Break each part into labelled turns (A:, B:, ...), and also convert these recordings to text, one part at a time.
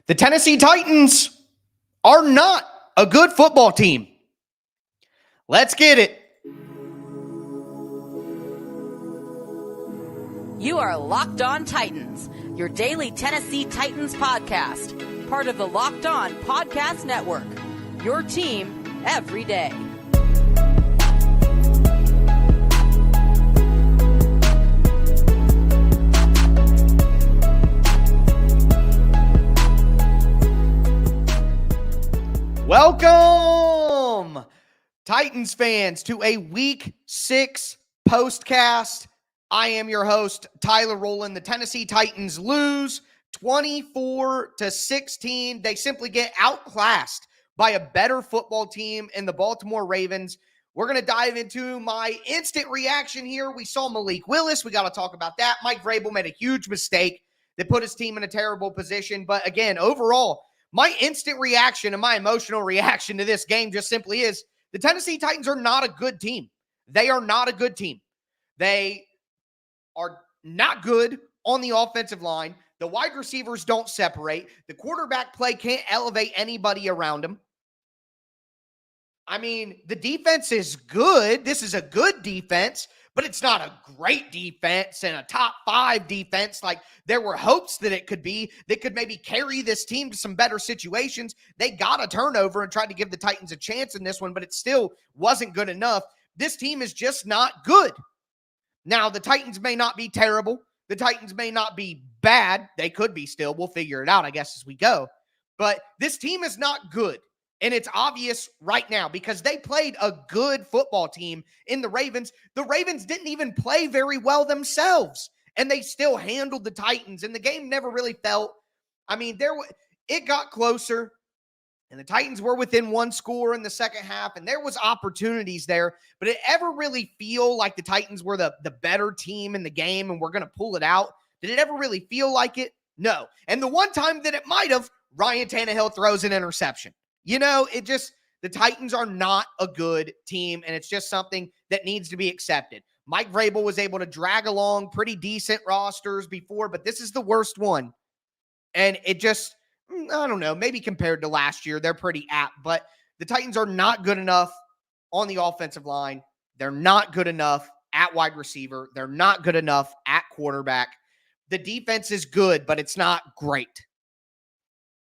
A: The Tennessee Titans are not a good football team. Let's get it.
B: You are Locked On Titans, your daily Tennessee Titans podcast, part of the Locked On Podcast Network, your team every day.
A: Welcome, Titans fans, to a Week 6 postcast. I am your host, Tyler Rowland. The Tennessee Titans lose 24-16. They simply get outclassed by a better football team in the Baltimore Ravens. We're going to dive into my instant reaction here. We saw Malik Willis. We got to talk about that. Mike Vrabel made a huge mistake that put his team in a terrible position. But again, overall, my instant reaction and my emotional reaction to this game just simply is the Tennessee Titans are not a good team. They are not a good team. They are not good on the offensive line. The wide receivers don't separate. The quarterback play can't elevate anybody around him. I mean, the defense is good. This is a good defense, but it's not a great defense and a top 5 defense like there were hopes that it could be. That could maybe carry this team to some better situations. They got a turnover and tried to give the Titans a chance in this one, but it still wasn't good enough. This team is just not good. Now, the Titans may not be terrible. The Titans may not be bad. They could be still. We'll figure it out, I guess, as we go. But this team is not good. And it's obvious right now because they played a good football team in the Ravens. The Ravens didn't even play very well themselves, and they still handled the Titans, and the game never really felt, I mean, it got closer, and the Titans were within one score in the second half, and there was opportunities there, but it ever really feel like the Titans were the better team in the game and we're going to pull it out? Did it ever really feel like it? No. And the one time that it might have, Ryan Tannehill throws an interception. You know, the Titans are not a good team, and it's just something that needs to be accepted. Mike Vrabel was able to drag along pretty decent rosters before, but this is the worst one. And it just, I don't know, maybe compared to last year, they're pretty apt, but the Titans are not good enough on the offensive line. They're not good enough at wide receiver. They're not good enough at quarterback. The defense is good, but it's not great.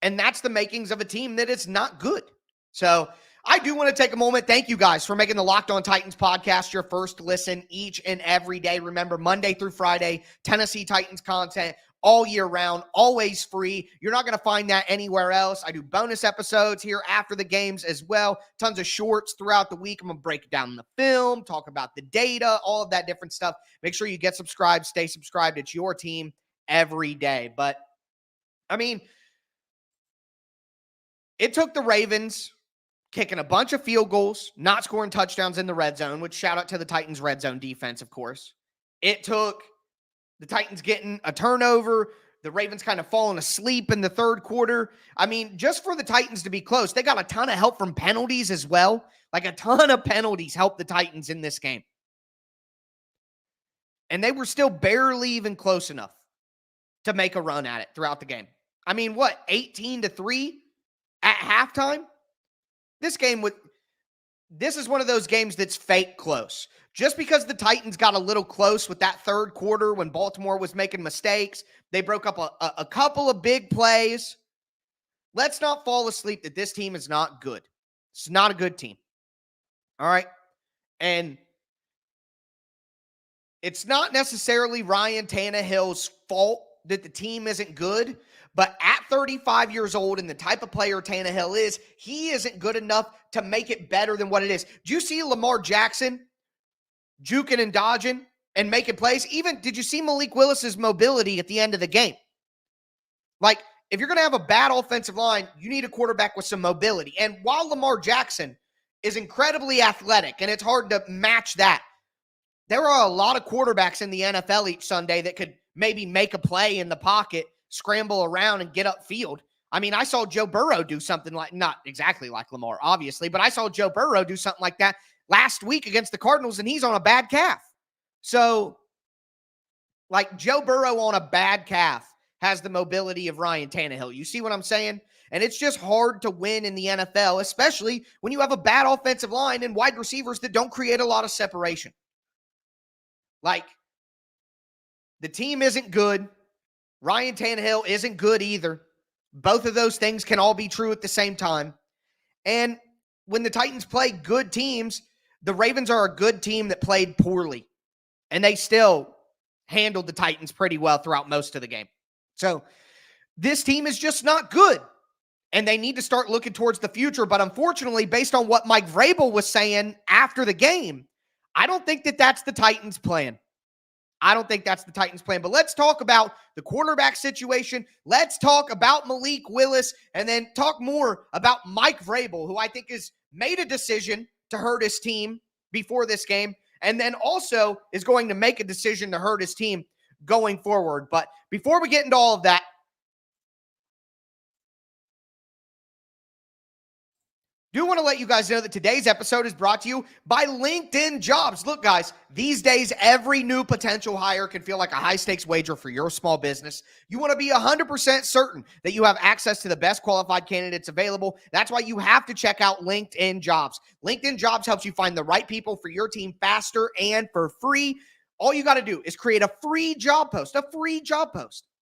A: And that's the makings of a team that is not good. So I do want to take a moment. Thank you guys for making the Locked On Titans podcast your first listen each and every day. Remember, Monday through Friday, Tennessee Titans content all year round, always free. You're not going to find that anywhere else. I do bonus episodes here after the games as well. Tons of shorts throughout the week. I'm going to break down the film, talk about the data, all of that different stuff. Make sure you get subscribed, stay subscribed. It's your team every day. But, I mean, it took the Ravens kicking a bunch of field goals, not scoring touchdowns in the red zone, which shout out to the Titans' red zone defense, of course. It took the Titans getting a turnover, the Ravens kind of falling asleep in the third quarter. I mean, just for the Titans to be close, they got a ton of help from penalties as well. Like a ton of penalties helped the Titans in this game. And they were still barely even close enough to make a run at it throughout the game. I mean, what, 18-3? At halftime, this is one of those games that's fake close. Just because the Titans got a little close with that third quarter when Baltimore was making mistakes, they broke up a couple of big plays. Let's not fall asleep that this team is not good. It's not a good team. All right? And it's not necessarily Ryan Tannehill's fault that the team isn't good. But at 35 years old and the type of player Tannehill is, he isn't good enough to make it better than what it is. Do you see Lamar Jackson juking and dodging and making plays? Even, did you see Malik Willis's mobility at the end of the game? Like, if you're going to have a bad offensive line, you need a quarterback with some mobility. And while Lamar Jackson is incredibly athletic, and it's hard to match that, there are a lot of quarterbacks in the NFL each Sunday that could maybe make a play in the pocket, scramble around and get upfield. I mean, I saw Joe Burrow do something like, not exactly like Lamar, obviously, but I saw Joe Burrow do something like that last week against the Cardinals, and he's on a bad calf. So, like, Joe Burrow on a bad calf has the mobility of Ryan Tannehill. You see what I'm saying? And it's just hard to win in the NFL, especially when you have a bad offensive line and wide receivers that don't create a lot of separation. Like, the team isn't good. Ryan Tannehill isn't good either. Both of those things can all be true at the same time. And when the Titans play good teams, the Ravens are a good team that played poorly. And they still handled the Titans pretty well throughout most of the game. So this team is just not good. And they need to start looking towards the future. But unfortunately, based on what Mike Vrabel was saying after the game, I don't think that that's the Titans' plan. I don't think that's the Titans' plan. But let's talk about the quarterback situation. Let's talk about Malik Willis, and then talk more about Mike Vrabel, who I think has made a decision to hurt his team before this game, and then also is going to make a decision to hurt his team going forward. But before we get into all of that, do want to let you guys know that today's episode is brought to you by LinkedIn Jobs. Look, guys, these days, every new potential hire can feel like a high-stakes wager for your small business. You want to be 100% certain that you have access to the best qualified candidates available. That's why you have to check out LinkedIn Jobs. LinkedIn Jobs helps you find the right people for your team faster and for free. All you got to do is create a free job post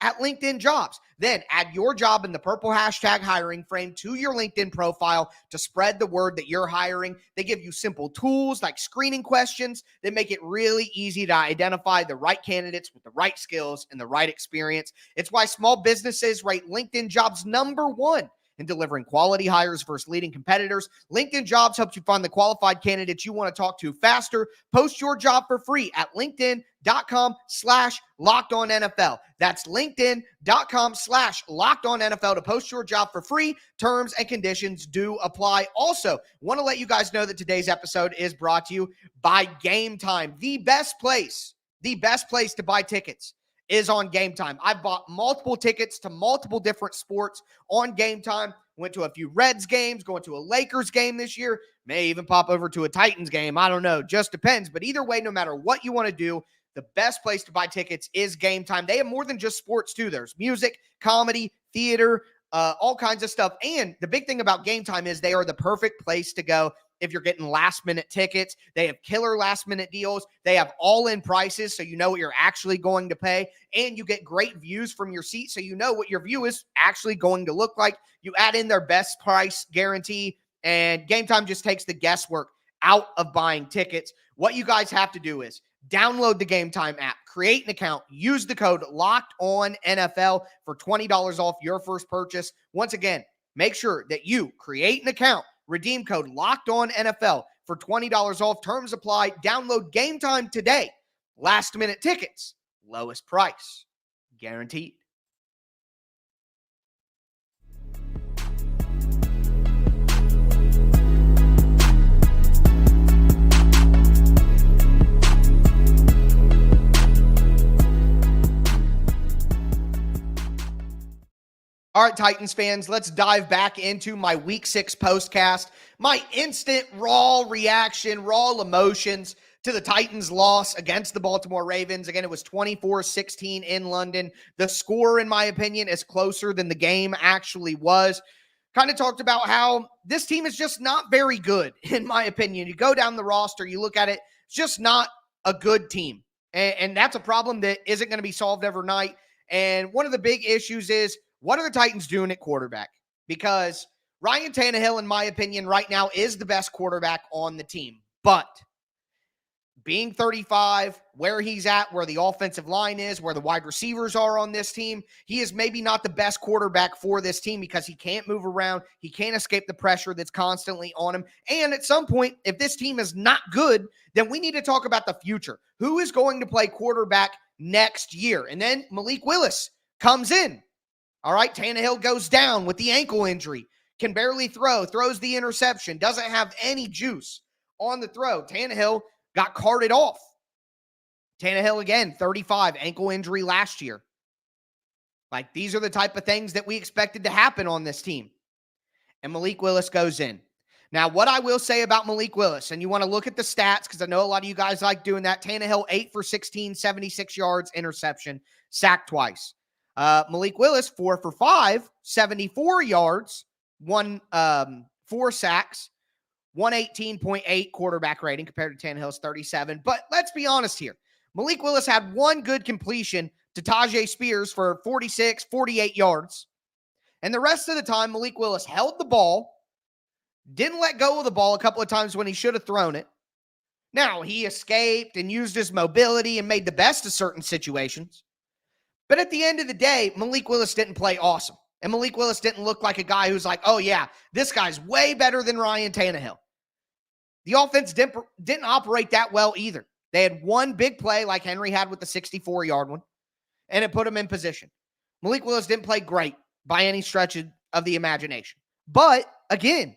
A: at LinkedIn Jobs. Then add your job in the purple hashtag hiring frame to your LinkedIn profile to spread the word that you're hiring. They give you simple tools like screening questions that make it really easy to identify the right candidates with the right skills and the right experience. It's why small businesses rate LinkedIn Jobs #1 in delivering quality hires versus leading competitors. LinkedIn Jobs helps you find the qualified candidates you want to talk to faster. Post your job for free at LinkedIn.com/LockedOnNFL. That's LinkedIn.com/LockedOnNFL to post your job for free. Terms and conditions do apply. Also, want to let you guys know that today's episode is brought to you by Gametime. The best place to buy tickets is on Gametime. I bought multiple tickets to multiple different sports on Gametime. Went to a few Reds games, going to a Lakers game this year, may even pop over to a Titans game. I don't know, just depends. But either way, no matter what you want to do, the best place to buy tickets is Gametime. They have more than just sports too. There's music, comedy, theater, all kinds of stuff. And the big thing about Gametime is they are the perfect place to go if you're getting last-minute tickets. They have killer last-minute deals. They have all-in prices, so you know what you're actually going to pay. And you get great views from your seat, so you know what your view is actually going to look like. You add in their best price guarantee, and Gametime just takes the guesswork out of buying tickets. What you guys have to do is download the Gametime app, create an account, use the code LOCKEDONNFL for $20 off your first purchase. Once again, make sure that you create an account, redeem code LOCKEDONNFL for $20 off. Terms apply. Download Gametime today. Last minute tickets, lowest price, guaranteed. All right, Titans fans, let's dive back into my Week 6 postcast, my instant raw reaction, raw emotions to the Titans' loss against the Baltimore Ravens. Again, it was 24-16 in London. The score, in my opinion, is closer than the game actually was. Kind of talked about how this team is just not very good, in my opinion. You go down the roster, you look at it, it's just not a good team. And that's a problem that isn't going to be solved overnight. And one of the big issues is, what are the Titans doing at quarterback? Because Ryan Tannehill, in my opinion, right now is the best quarterback on the team. But being 35, where he's at, where the offensive line is, where the wide receivers are on this team, he is maybe not the best quarterback for this team because he can't move around. He can't escape the pressure that's constantly on him. And at some point, if this team is not good, then we need to talk about the future. Who is going to play quarterback next year? And then Malik Willis comes in. All right, Tannehill goes down with the ankle injury, can barely throw, throws the interception, doesn't have any juice on the throw. Tannehill got carted off. Tannehill, again, 35, ankle injury last year. Like, these are the type of things that we expected to happen on this team. And Malik Willis goes in. Now, what I will say about Malik Willis, and you want to look at the stats because I know a lot of you guys like doing that. Tannehill, 8 for 16, 76 yards, interception, sacked twice. Malik Willis, 4 for 5, 74 yards, 4 sacks, 118.8 quarterback rating compared to Tannehill's 37. But let's be honest here. Malik Willis had one good completion to Tajay Spears for 46, 48 yards. And the rest of the time, Malik Willis held the ball, didn't let go of the ball a couple of times when he should have thrown it. Now, he escaped and used his mobility and made the best of certain situations. But at the end of the day, Malik Willis didn't play awesome. And Malik Willis didn't look like a guy who's like, oh yeah, this guy's way better than Ryan Tannehill. The offense didn't operate that well either. They had one big play like Henry had with the 64-yard one, and it put him in position. Malik Willis didn't play great by any stretch of the imagination. But again,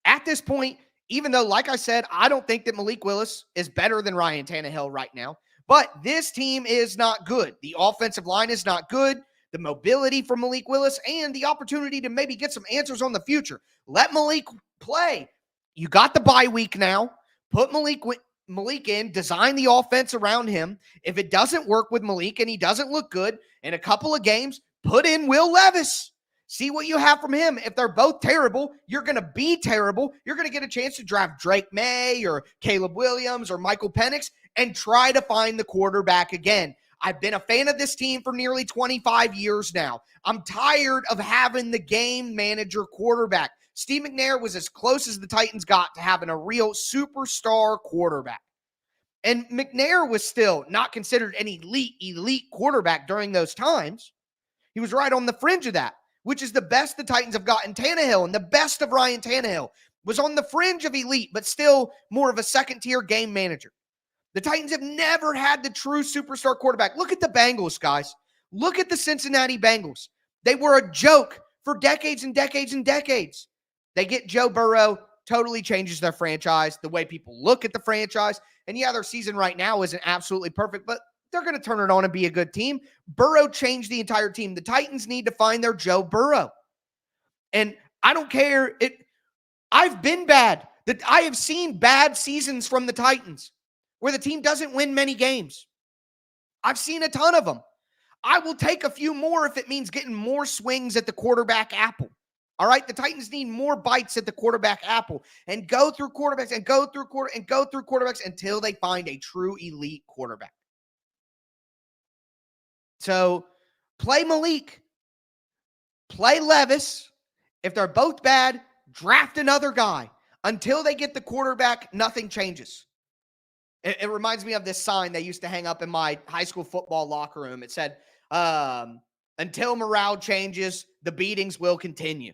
A: at this point, even though, like I said, I don't think that Malik Willis is better than Ryan Tannehill right now, but this team is not good. The offensive line is not good. The mobility for Malik Willis and the opportunity to maybe get some answers on the future. Let Malik play. You got the bye week now. Put Malik in, design the offense around him. If it doesn't work with Malik and he doesn't look good in a couple of games, put in Will Levis. See what you have from him. If they're both terrible, you're going to be terrible. You're going to get a chance to draft Drake May or Caleb Williams or Michael Penix and try to find the quarterback again. I've been a fan of this team for nearly 25 years now. I'm tired of having the game manager quarterback. Steve McNair was as close as the Titans got to having a real superstar quarterback. And McNair was still not considered an elite quarterback during those times. He was right on the fringe of that, which is the best the Titans have gotten. Tannehill and the best of Ryan Tannehill was on the fringe of elite, but still more of a second-tier game manager. The Titans have never had the true superstar quarterback. Look at the Bengals, guys. Look at the Cincinnati Bengals. They were a joke for decades and decades and decades. They get Joe Burrow, totally changes their franchise, the way people look at the franchise. And yeah, their season right now isn't absolutely perfect, but they're going to turn it on and be a good team. Burrow changed the entire team. The Titans need to find their Joe Burrow. And I don't care. I've been bad. I have seen bad seasons from the Titans where the team doesn't win many games. I've seen a ton of them. I will take a few more if it means getting more swings at the quarterback apple. All right, the Titans need more bites at the quarterback apple and go through quarterbacks and go through quarterbacks until they find a true elite quarterback. So play Malik, play Levis. If they're both bad, draft another guy. Until they get the quarterback, nothing changes. It reminds me of this sign they used to hang up in my high school football locker room. It said, until morale changes, the beatings will continue.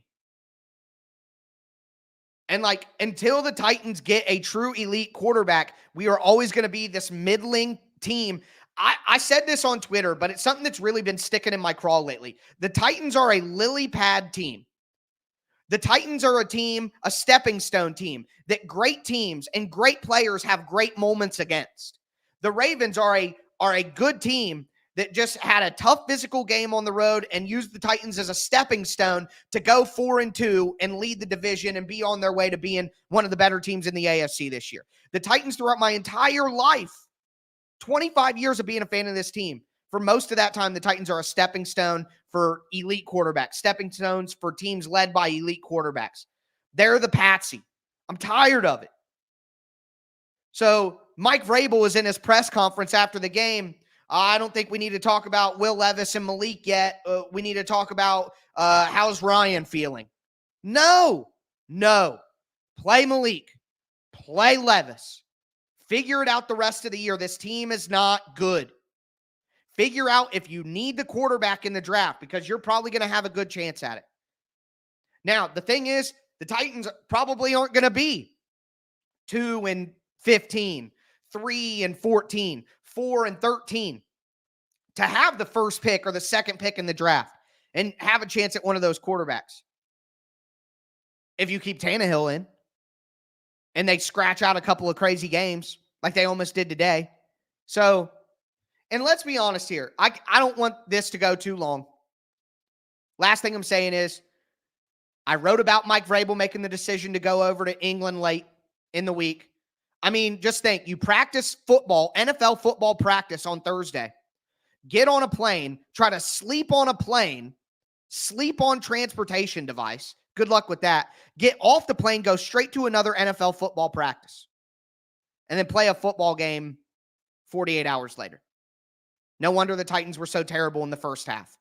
A: And until the Titans get a true elite quarterback, we are always going to be this middling team. I said this on Twitter, but it's something that's really been sticking in my craw lately. The Titans are a lily pad team. The Titans are a team, a stepping stone team, that great teams and great players have great moments against. The Ravens are a good team that just had a tough physical game on the road and used the Titans as a stepping stone to go 4-2 and lead the division and be on their way to being one of the better teams in the AFC this year. The Titans, throughout my entire life, 25 years of being a fan of this team, for most of that time, the Titans are a stepping stone for elite quarterbacks, stepping stones for teams led by elite quarterbacks. They're the patsy. I'm tired of it. So Mike Vrabel was in his press conference after the game. I don't think we need to talk about Will Levis and Malik yet. We need to talk about how's Ryan feeling. No. Play Malik. Play Levis. Figure it out the rest of the year. This team is not good. Figure out if you need the quarterback in the draft because you're probably going to have a good chance at it. Now, the thing is, the Titans probably aren't going to be 2-15, 3-14, 4-13 to have the first pick or the second pick in the draft and have a chance at one of those quarterbacks. If you keep Tannehill in and they scratch out a couple of crazy games like they almost did today. So, and let's be honest here. I don't want this to go too long. Last thing I'm saying is I wrote about Mike Vrabel making the decision to go over to England late in the week. I mean, just think, you practice football, NFL football practice on Thursday. get on a plane, try to sleep on a plane, sleep on transportation device. Good luck with that. Get off the plane, go straight to another NFL football practice, and then play a football game 48 hours later. No wonder the Titans were so terrible in the first half.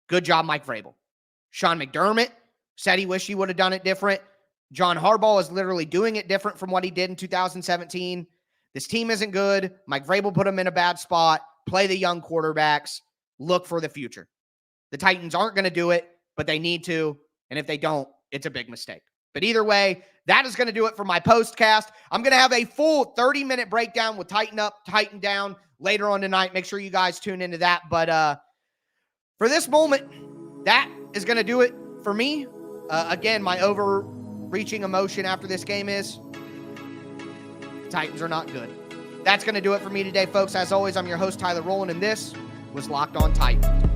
A: Good job, Mike Vrabel. Sean McDermott said he wished he would have done it different. John Harbaugh is literally doing it different from what he did in 2017. This team isn't good. Mike Vrabel put him in a bad spot. Play the young quarterbacks. Look for the future. The Titans aren't going to do it, but they need to. And if they don't, it's a big mistake. But either way, that is going to do it for my postcast. I'm going to have a full 30-minute breakdown with Tighten Up, Tighten Down later on tonight. Make sure you guys tune into that. But for this moment, that is going to do it for me. Again, my overreaching emotion after this game is the Titans are not good. That's going to do it for me today, folks. As always, I'm your host, Tyler Rowland, and this was Locked On Titans.